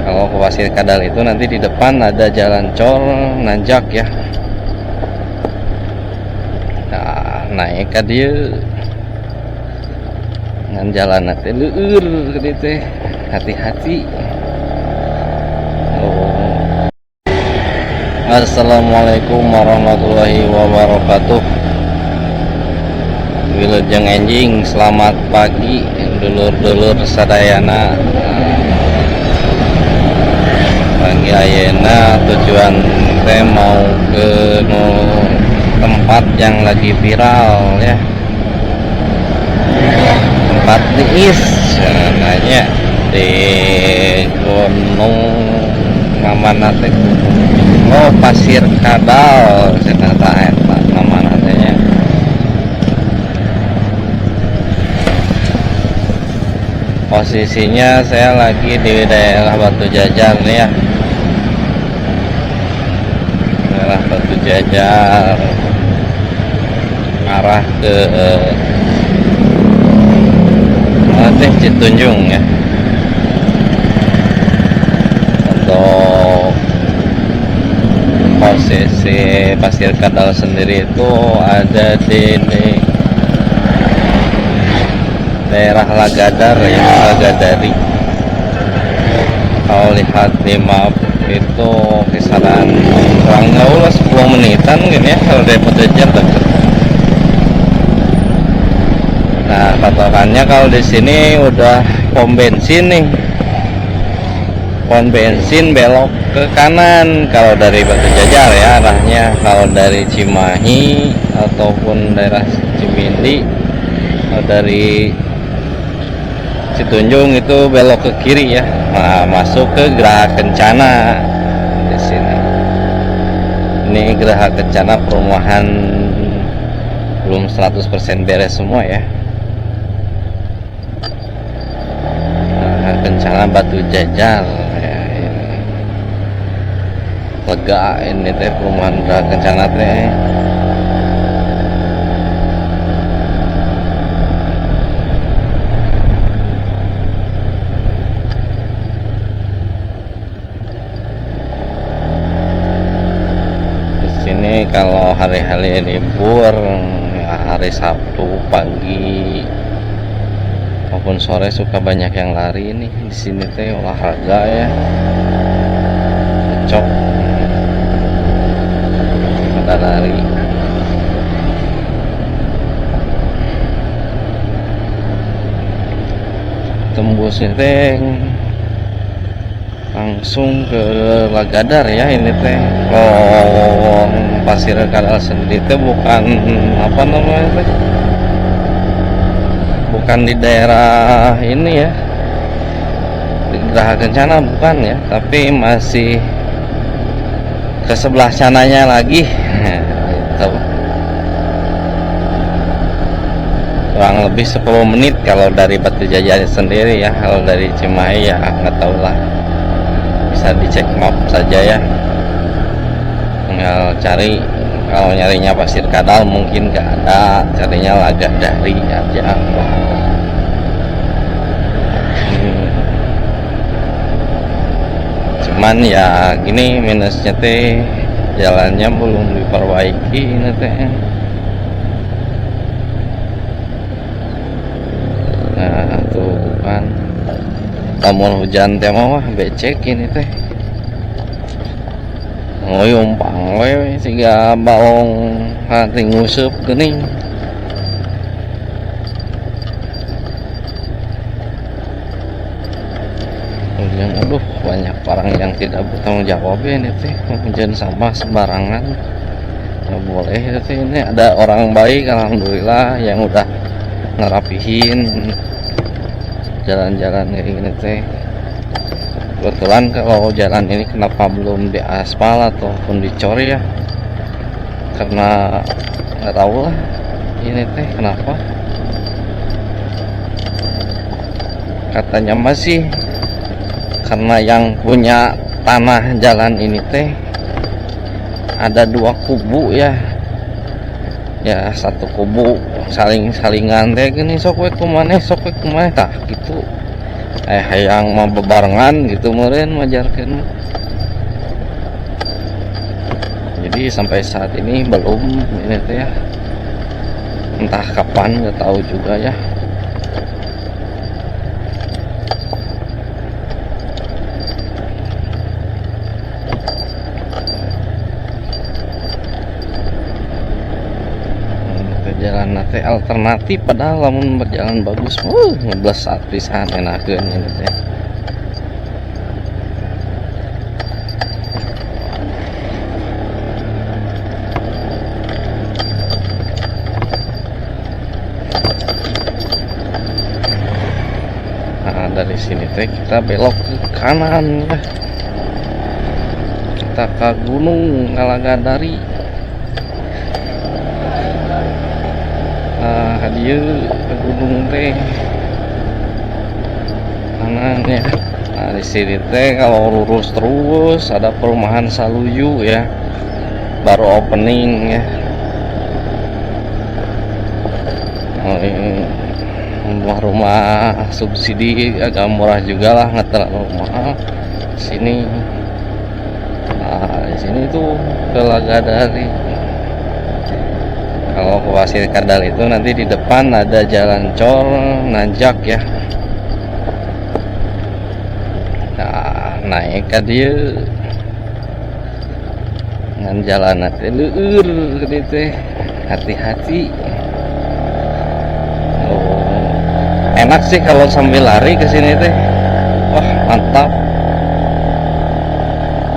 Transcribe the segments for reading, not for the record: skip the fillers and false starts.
Kalau ke Pasir Kadal itu nanti di depan ada jalan cor nanjak ya. Nah, naik ke dia dengan jalan nanti leur gitu teh. Hati-hati. Oh. Assalamualaikum warahmatullahi wabarakatuh. Wilujeng enjing, selamat pagi dulur-dulur sadayana. Pagi ayeuna tujuan teh mau ke tempat yang lagi viral ya. Tempat niis nanya di Gunung namana teh Pasir Kadal cenah eta namana teh nya. Posisinya saya lagi di daerah Batu Jajar nih ya. Daerah Batu Jajar arah ke Citunjung ya. Untuk posisi Pasir Kadal sendiri itu ada di daerah Lagadar ya, Lagadari. Kalau lihat di map itu kisaran kurang jauh lah 10 menitan mungkin ya kalau dari Batu Jajar dekat. Nah, patokannya kalau di sini udah pom bensin nih. Pom bensin belok ke kanan kalau dari Batu Jajar ya arahnya. Kalau dari Cimahi ataupun daerah Cimindi, kalau dari Citunjung itu belok ke kiri ya. Nah, masuk ke Geraha Kencana di sini. Ini Geraha Kencana perumahan belum 100% beres semua ya. Kencana Batu Jajar ya, ini. Lega ini teh perumahan Geraha Kencana teh. Di sini kalau hari-hari libur ya, hari Sabtu pagi maupun sore suka banyak yang lari nih di sini teh olahraga ya, cocok pada lari. Tembusnya teh langsung ke Lagadar ya ini teh. Oh, Pasir Kadal sendiri teh bukan apa namanya teh, bukan di daerah ini ya, di Geraha Kencana bukan ya, tapi masih ke sebelah sananya lagi. Gitu. Kurang lebih 10 menit kalau dari Batu Jajar sendiri ya. Kalau dari Cimahi ya nggak tahu lah, bisa dicek map saja ya, tinggal cari. Kalau nyarinya Pasir Kadal mungkin nggak ada, carinya Lagadari aja. Cuman ya gini minusnya teh jalannya belum diperbaiki ini teh. Nah tuh kan, namun hujan teh mah becek ini teh. Ngumpang we siga baong hati ngusup geuning. Kemudian aduh banyak orang yang tidak bertanggung jawab ini teh, hujan sampah sembarangan. Nggak boleh itu ini. Ada orang baik alhamdulillah yang udah ngerapihin jalan-jalan kayak gini teh. Kebetulan kalau jalan ini kenapa belum diaspal ataupun dicor ya, karena nggak tahu lah ini teh kenapa. Katanya masih karena yang punya tanah jalan ini teh ada 2 kubu ya. Ya satu kubu salingan teh gini sok we kumaneh tah gitu. hayang mah bebarengan gitu meureun majarkeun. Jadi sampai saat ini belum ini teh ya, entah kapan nggak tahu juga ya. Jalan teh alternatif padahal lamun berjalan bagus ngeblas saat pisan enakeun ini teh. Nah, dari sini teh kita belok ke kanan ya. Kita ke Gunung Ngalagadari. Dia ke gunung teh kanannya. Nah di sini teh kalau lurus terus ada perumahan Saluyu ya, baru opening ya. Rumah-rumah subsidi agak murah juga lah, nggak terlalu mahal sini. Nah di sini tuh Ngalagadari. Kalau ke Pasir Kadal itu nanti di depan ada jalan cor nanjak ya. Nah, naik ke dia dengan jalan teh leur gitu, hati-hati. Oh, enak sih kalau sambil lari ke sini teh. Wah, mantap.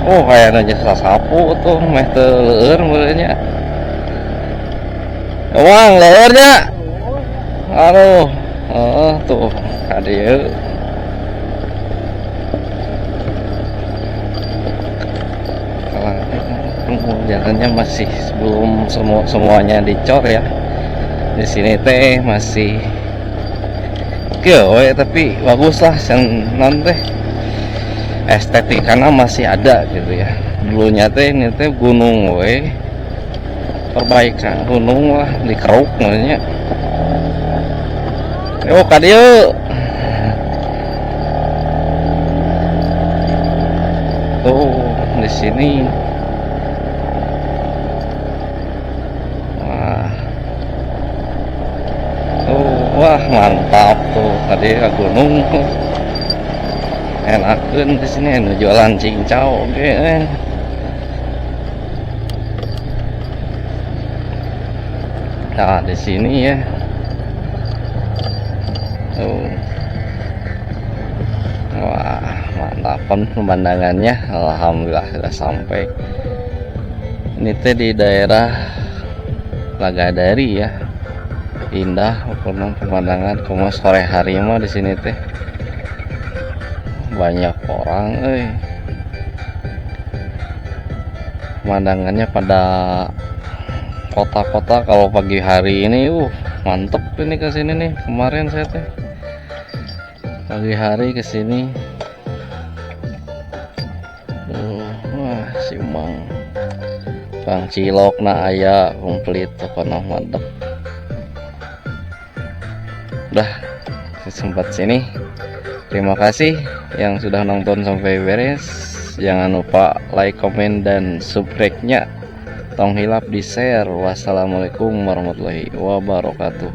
Oh, kayaknya jasa sapu tuh meh teu leur mulanya. Wang lehernya, aduh, tuh kadia. Jalannya masih belum semuanya dicor ya. Di sini teh masih gawe tapi bagus lah, non teh estetikanya masih ada gitu ya. Dulunya teh ini teh gunung we. Perbaikan gunung lah dikeruk namanya. Oh kadia tuh di sini. Wah mantap tuh tadi ke gunung. Enakeun di sini anu jualan cincau oke. Nah di sini ya. Wah mantap pemandangannya. Alhamdulillah sudah sampai. Ini teh di daerah Lagadari ya. Indah pemandangan cuma sore hari mah di sini teh banyak orang pemandangannya pada kota-kota. Kalau pagi hari ini mantep ini ke sini nih. Kemarin saya teh pagi hari ke sini. Wah simang Bang Cilok na aya komplit pokoknya mantep. Udah sempat sini. Terima kasih yang sudah nonton sampai beres. Jangan lupa like, komen, dan subscribe-nya. Tong hilap di share. Wassalamualaikum warahmatullahi wabarakatuh.